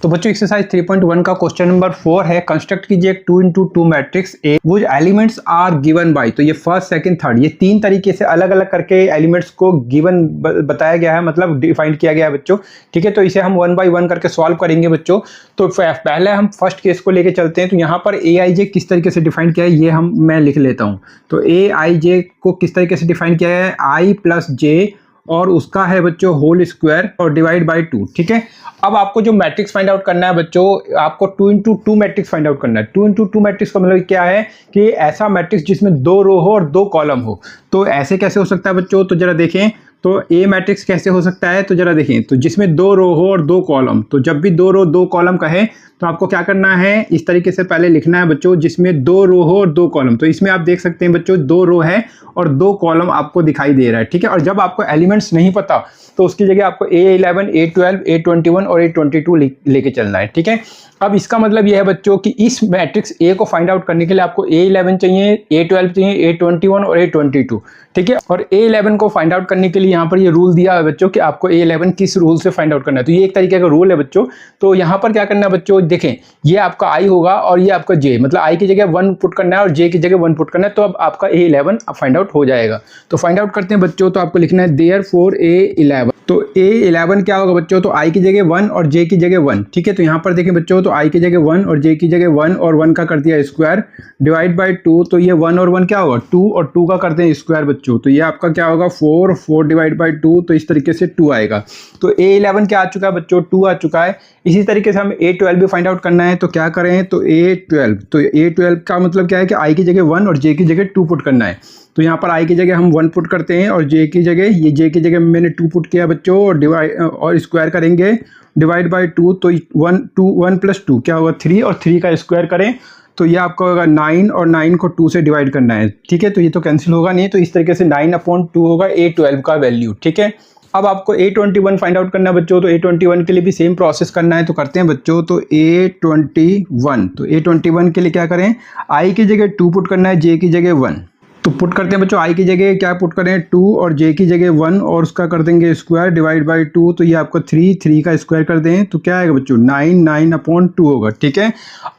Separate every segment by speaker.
Speaker 1: तो बच्चों एक्सरसाइज 3.1 का क्वेश्चन नंबर 4 है, कंस्ट्रक्ट कीजिए एक 2x2 matrix A which elements are given by. तो ये फर्स्ट सेकंड थर्ड ये तीन तरीके से अलग अलग करके एलिमेंट्स को गिवन बताया गया है, मतलब डिफाइन किया गया है बच्चों। ठीक है, तो इसे हम 1 बाय 1 करके सॉल्व करेंगे बच्चों। तो पहले हम फर्स्ट केस को लेके चलते हैं। तो यहाँ पर ए आई जे किस तरीके से डिफाइन किया है ये मैं लिख लेता हूँ। तो ए आई जे को किस तरीके से डिफाइन किया है, आई प्लस जे और उसका है बच्चों होल स्क्वायर और डिवाइड बाय 2। ठीक है, अब आपको जो मैट्रिक्स फाइंड आउट करना है बच्चों, आपको 2x2 मैट्रिक्स फाइंड आउट करना है। 2x2 मैट्रिक्स का मतलब क्या है कि ऐसा मैट्रिक्स जिसमें 2 रो हो और 2 कॉलम हो। तो ऐसे कैसे हो सकता है बच्चों, तो जरा देखें। तो ए मैट्रिक्स कैसे हो सकता है, तो जरा देखें। तो जिसमें 2 रो हो और 2 कॉलम, तो जब भी 2 रो 2 कॉलम कहे तो आपको क्या करना है, इस तरीके से पहले लिखना है बच्चों, जिसमें 2 रो हो और 2 कॉलम। तो इसमें आप देख सकते हैं बच्चों 2 रो है और 2 कॉलम आपको दिखाई दे रहा है। ठीक है, और जब आपको एलिमेंट्स नहीं पता तो उसकी जगह आपको A11, A12, A21 और A22 लेके चलना है। ठीक है, अब इसका मतलब यह है बच्चों कि इस मैट्रिक्स ए को फाइंड आउट करने के लिए आपको A11 चाहिए, A12 चाहिए, A21 और A22। ठीक है, और A11 को फाइंड आउट करने के लिए यहाँ पर ये रूल दिया है बच्चों कि आपको A11 किस रूल से फाइंड आउट करना है। तो ये एक तरीके का रूल है बच्चों। तो यहाँ पर क्या करना है बच्चों, देखें ये आपका आई होगा और ये आपका जे, मतलब आई की जगह 1 पुट करना है और जे की जगह 1 पुट करना है। तो अब आपका A11 फाइंड आउट हो जाएगा। तो फाइंड आउट करते हैं बच्चों। तो आपको लिखना है देयरफॉर A11। तो A11 क्या होगा बच्चों, तो i की जगह 1 और j की जगह 1। ठीक है, तो यहाँ पर देखें बच्चों, तो i की जगह 1 और j की जगह 1 और 1 का कर दिया स्क्वायर डिवाइड बाय 2। तो ये 1 और 1 क्या होगा, 2 और 2 का करते हैं स्क्वायर बच्चों। तो ये आपका क्या होगा 4 डिवाइड बाय 2। तो इस तरीके से 2 आएगा। तो A11 क्या आ चुका है बच्चों, 2 आ चुका है। इसी तरीके से हम A12 भी फाइंड आउट करना है। तो क्या करें, तो A12 का मतलब क्या है कि i की जगह 1 और j की जगह 2 पुट करना है। तो यहाँ पर i की जगह हम 1 पुट करते हैं और j की जगह, ये j की जगह मैंने 2 पुट किया बच्चों, और डिवाइड और स्क्वायर करेंगे डिवाइड बाय 2। तो 1 प्लस 2 क्या होगा 3 और 3 का स्क्वायर करें तो ये आपका होगा 9 और 9 को 2 से डिवाइड करना है। ठीक है, तो ये तो कैंसिल होगा नहीं। तो इस तरीके से 9/2 होगा A12 का वैल्यू। ठीक है, अब आपको A21 फाइंड आउट करना है बच्चों। तो A21 के लिए भी सेम प्रोसेस करना है। तो करते हैं बच्चों। तो A21 के लिए क्या करें, i की जगह 2 पुट करना है, j की जगह 1। तो पुट करते हैं बच्चों, i की जगह क्या पुट करें 2 और j की जगह 1 और उसका कर देंगे स्क्वायर डिवाइड बाय 2। तो ये आपका 3 का स्क्वायर कर दें तो क्या आएगा बच्चों 9/2 होगा। ठीक है,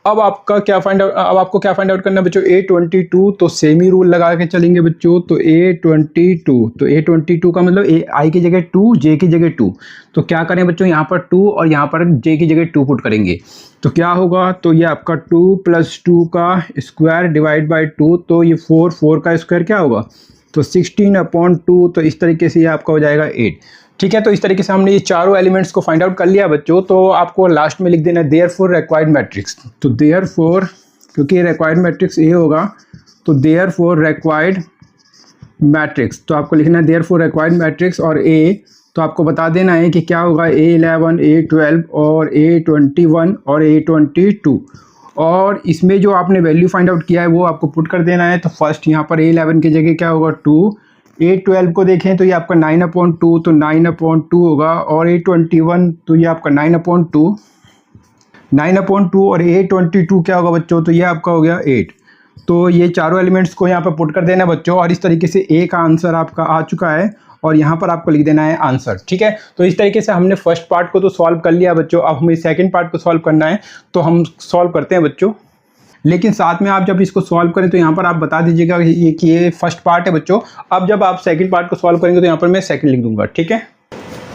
Speaker 1: अब आपको क्या फाइंड आउट करना है बच्चों, A22। तो सेमी रूल लगा के चलेंगे बच्चों। तो A22 का मतलब i की जगह 2 j की जगह 2। तो क्या करें बच्चों, यहाँ पर 2 और यहाँ पर j की जगह 2 पुट करेंगे। तो क्या होगा, तो ये आपका 2 + 2 का स्क्वायर डिवाइड बाय 2। तो ये 4 का स्क्वायर क्या होगा, तो 16/2। तो इस तरीके से ये आपका हो जाएगा 8। ठीक है, तो इस तरीके से हमने ये चारों एलिमेंट्स को फाइंड आउट कर लिया बच्चों। तो आपको लास्ट में लिख देना है देयरफॉर रिक्वायर्ड मैट्रिक्स। तो देयरफॉर, क्योंकि रिक्वायर्ड मैट्रिक्स ए होगा, तो देयरफॉर रिक्वायर्ड मैट्रिक्स। तो आपको लिखना है देयरफॉर रिक्वायर्ड मैट्रिक्स और ए। तो आपको बता देना है कि क्या होगा A11, A12 और A21 और A22। और इसमें जो आपने वैल्यू फाइंड आउट किया है वो आपको पुट कर देना है। तो फर्स्ट यहाँ पर A11 की जगह क्या होगा 2, A12 को देखें तो ये आपका 9/2, तो 9/2 होगा, और A21 तो ये आपका 9/2 और A22 क्या होगा बच्चों, तो ये आपका हो गया 8। तो ये चारों एलिमेंट्स को यहाँ पर पुट कर देना बच्चों, और इस तरीके से ए का आंसर आपका आ चुका है और यहाँ पर आपको लिख देना है आंसर। ठीक है, तो इस तरीके से हमने फर्स्ट पार्ट को तो सॉल्व कर लिया बच्चों। अब हमें सेकंड पार्ट को सॉल्व करना है, तो हम सॉल्व करते हैं बच्चों। लेकिन साथ में आप जब इसको सॉल्व करें तो यहाँ पर आप बता दीजिएगा कि ये फर्स्ट पार्ट है बच्चों। अब जब आप सेकंड पार्ट को सॉल्व करेंगे तो यहाँ पर मैं सेकंड लिख दूंगा। ठीक है,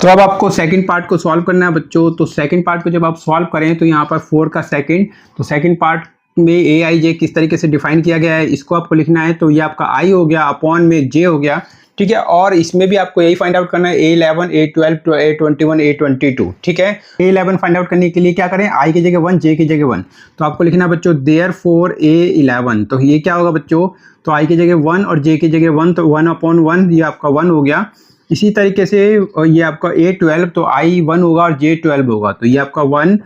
Speaker 1: तो अब आपको सेकंड पार्ट को सॉल्व करना है बच्चों। तो सेकंड पार्ट को जब आप सॉल्व करें तो यहाँ पर 4 का सेकंड, तो सेकंड पार्ट में ए आई जे किस तरीके से डिफाइन किया गया है इसको आपको लिखना है। तो ये आपका आई हो गया अपॉन में जे हो गया। ठीक है, और इसमें भी आपको यही फाइंड आउट करना है A11, A12, A21, A22। ठीक है, A11 फाइंड आउट करने के लिए क्या करें, i की जगह 1 j की जगह 1। तो आपको लिखना है बच्चों देयरफॉर A11। तो ये क्या होगा बच्चों, तो i की जगह 1 और j की जगह 1, तो 1/1 ये आपका 1 हो गया। इसी तरीके से ये आपका A12, तो i 1 होगा और j 12 होगा। तो ये आपका 1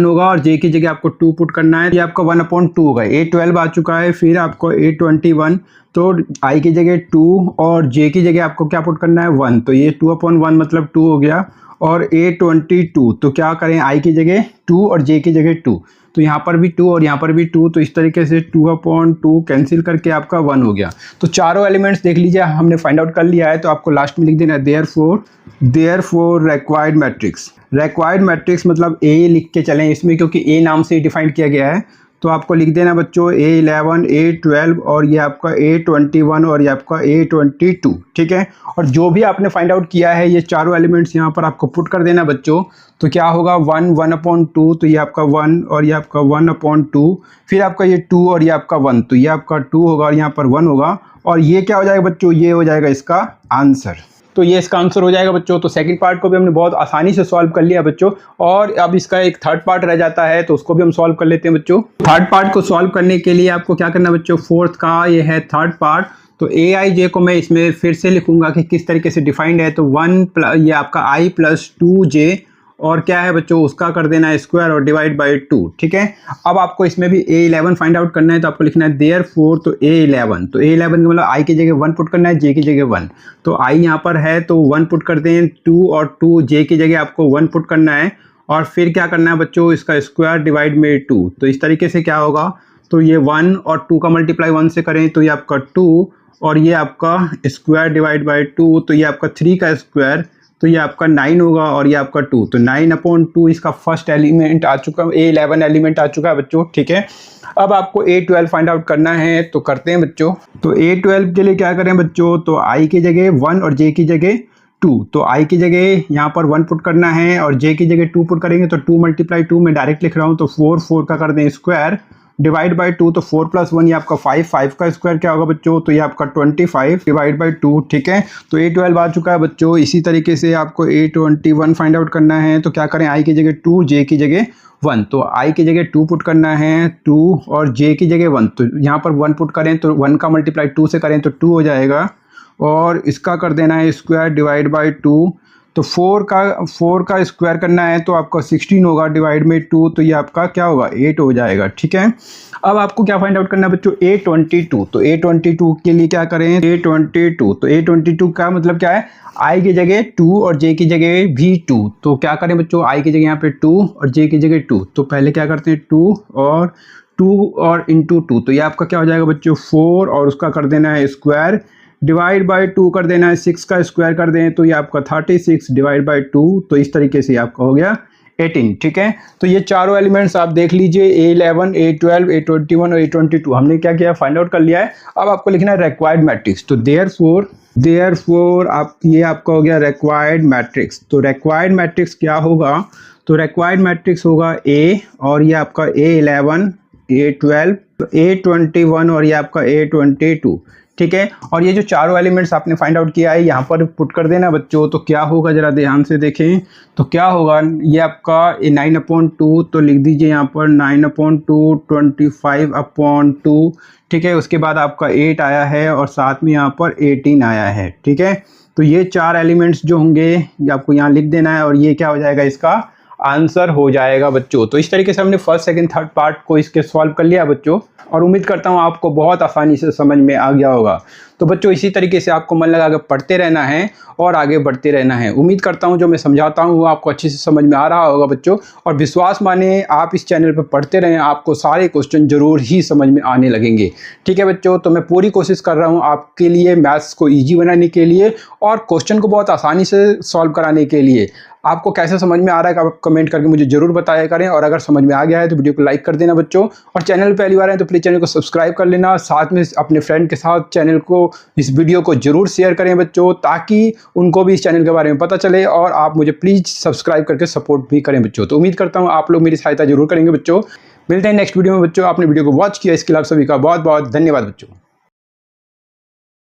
Speaker 1: होगा और j की जगह आपको 2 पुट करना है। ये आपका 1/2 होगा। A12 आ चुका है। फिर आपको A21, तो i की जगह 2 और j की जगह आपको क्या पुट करना है 1। तो ये 2/1 मतलब 2 हो गया, और A22, तो क्या करें, I की जगह 2 और J की जगह 2, तो यहाँ पर भी 2 और यहाँ पर भी 2, तो इस तरीके से 2/2 कैंसिल करके आपका 1 हो गया। तो चारों एलिमेंट्स देख लीजिए हमने फाइंड आउट कर लिया है। तो आपको लास्ट में लिख देना है therefore required matrix. Required matrix मतलब A लिख के चलें इसमें, क्योंकि A नाम से डिफाइन किया गया है। तो आपको लिख देना बच्चों A11, A12 और ये आपका A21 और ये आपका A22, ठीक है। और जो भी आपने फाइंड आउट किया है ये चारों एलिमेंट्स यहाँ पर आपको पुट कर देना बच्चों। तो क्या होगा 1/2, तो ये आपका 1 और ये आपका 1/2, फिर आपका ये 2 और ये आपका 1, तो ये आपका 2 होगा और यहाँ पर 1 होगा। और ये क्या हो जाएगा बच्चों, ये हो जाएगा इसका आंसर। तो ये इसका आंसर हो जाएगा बच्चों। तो सेकंड पार्ट को भी हमने बहुत आसानी से सॉल्व कर लिया बच्चों। और अब इसका एक थर्ड पार्ट रह जाता है, तो उसको भी हम सॉल्व कर लेते हैं बच्चों। थर्ड पार्ट को सॉल्व करने के लिए आपको क्या करना बच्चों, फोर्थ का ये है थर्ड पार्ट। तो AIJ को मैं इसमें फिर से लिखूंगा कि किस तरीके से डिफाइंड है। तो 1 ये आपका I + 2J और क्या है बच्चों, उसका कर देना है स्क्वायर और डिवाइड बाई 2, ठीक है। अब आपको इसमें भी A11 फाइंड आउट करना है। तो आपको लिखना है देयरफॉर, तो A11, तो A11 का मतलब I की जगह 1 पुट करना है, J की जगह 1। तो I यहाँ पर है तो 1 पुट करते हैं, 2 और 2 J की जगह आपको 1 पुट करना है। और फिर क्या करना है बच्चों, इसका स्क्वायर डिवाइड में 2। तो इस तरीके से क्या होगा, तो ये 1 और 2 का मल्टीप्लाई 1 से करें तो ये आपका 2 और ये आपका स्क्वायर डिवाइड बाई 2, तो ये आपका 3 का स्क्वायर, तो ये आपका 9 होगा और ये आपका 2, तो 9/2 इसका फर्स्ट एलिमेंट आ चुका, A11 एलिमेंट आ चुका है बच्चों, ठीक है। अब आपको A12 फाइंड आउट करना है, तो करते हैं बच्चों। तो A12 के लिए क्या करें बच्चों, तो I की जगह 1 और J की जगह 2, तो I की जगह यहाँ पर 1 पुट करना है और J की जगह 2 पुट करेंगे। तो 2 × 2 मैं डायरेक्ट लिख रहा हूँ, तो 4 का कर दें स्क्वायर डिवाइड बाई 2, तो 4 + 1 ये आपका 5 का स्क्वायर क्या होगा बच्चों, तो ये आपका 25 डिवाइड बाई 2, ठीक है। तो A12 आ चुका है बच्चों। इसी तरीके से आपको A21 फाइंड आउट करना है। तो क्या करें, I की जगह 2, J की जगह 1, तो I की जगह 2 पुट करना है, 2 और J की जगह 1, तो यहाँ पर 1 पुट करें तो 1 का मल्टीप्लाई 2 से करें तो 2 हो जाएगा और इसका कर देना है स्क्वायर डिवाइड बाई 2। तो 4 का स्क्वायर करना है तो आपका 16 होगा डिवाइड में 2, तो ये आपका क्या होगा 8 हो जाएगा, ठीक है। अब आपको क्या फाइंड आउट करना है बच्चों, A22। तो A22 के लिए क्या करें, A22, तो A22 का मतलब क्या है, I की जगह 2 और J की जगह भी 2, तो क्या करें बच्चों, I की जगह यहाँ पे 2 और J की जगह 2, तो पहले क्या करते हैं 2 और इंटू 2, तो ये आपका क्या हो जाएगा बच्चों 4 और उसका कर देना है स्क्वायर डिवाइड बाई 2 कर देना है, 6 का स्क्वायर कर दें तो ये आपका 36 डिवाइड बाई 2, तो इस तरीके से आपका हो गया 18, ठीक है। तो ये चारों एलिमेंट्स आप देख लीजिए, A11, A12, A21 और A22 हमने क्या किया, फाइंड आउट कर लिया है। अब आपको लिखना है रिक्वायर्ड मैट्रिक्स। तो देयरफॉर आप ये आपका हो गया रिक्वायर्ड मैट्रिक्स। तो रिक्वायर्ड मैट्रिक्स क्या होगा, तो रिक्वायर्ड मैट्रिक्स होगा A और ये आपका A11, A12, A21 और ये आपका A22, ठीक है। और ये जो चारों एलिमेंट्स आपने फाइंड आउट किया है यहाँ पर पुट कर देना बच्चों। तो क्या होगा जरा ध्यान से देखें, तो क्या होगा, ये आपका 9/2, तो लिख दीजिए यहाँ पर 9/2 25/2, ठीक है। उसके बाद आपका 8 आया है और साथ में यहाँ पर 18 आया है, ठीक है। तो ये 4 एलिमेंट्स जो होंगे ये आपको यहाँ लिख देना है और ये क्या हो जाएगा, इसका आंसर हो जाएगा बच्चों। तो इस तरीके से हमने फर्स्ट सेकंड थर्ड पार्ट को इसके सॉल्व कर लिया बच्चों, और उम्मीद करता हूँ आपको बहुत आसानी से समझ में आ गया होगा। तो बच्चों इसी तरीके से आपको मन लगा के पढ़ते रहना है और आगे बढ़ते रहना है। उम्मीद करता हूँ जो मैं समझाता हूँ वो आपको अच्छे से समझ में आ रहा होगा बच्चों, और विश्वास माने आप इस चैनल पर पढ़ते रहें, आपको सारे क्वेश्चन जरूर ही समझ में आने लगेंगे, ठीक है बच्चों। तो मैं पूरी कोशिश कर रहा हूँ आपके लिए मैथ्स को ईजी बनाने के लिए और क्वेश्चन को बहुत आसानी से सॉल्व कराने के लिए। आपको कैसे समझ में आ रहा है आप कमेंट करके मुझे जरूर बताया करें, और अगर समझ में आ गया है तो वीडियो को लाइक कर देना बच्चों, और चैनल पे पहली बार है तो प्लीज़ चैनल को सब्सक्राइब कर लेना। साथ में अपने फ्रेंड के साथ चैनल को, इस वीडियो को जरूर शेयर करें बच्चों, ताकि उनको भी इस चैनल के बारे में पता चले, और आप मुझे प्लीज़ सब्सक्राइब करके सपोर्ट भी करें बच्चों। तो उम्मीद करता हूँ आप लोग मेरी सहायता जरूर करेंगे बच्चों। मिलते हैं नेक्स्ट वीडियो में बच्चों। आपने वीडियो को वॉच किया इसके लिए आप सभी का बहुत बहुत धन्यवाद बच्चों।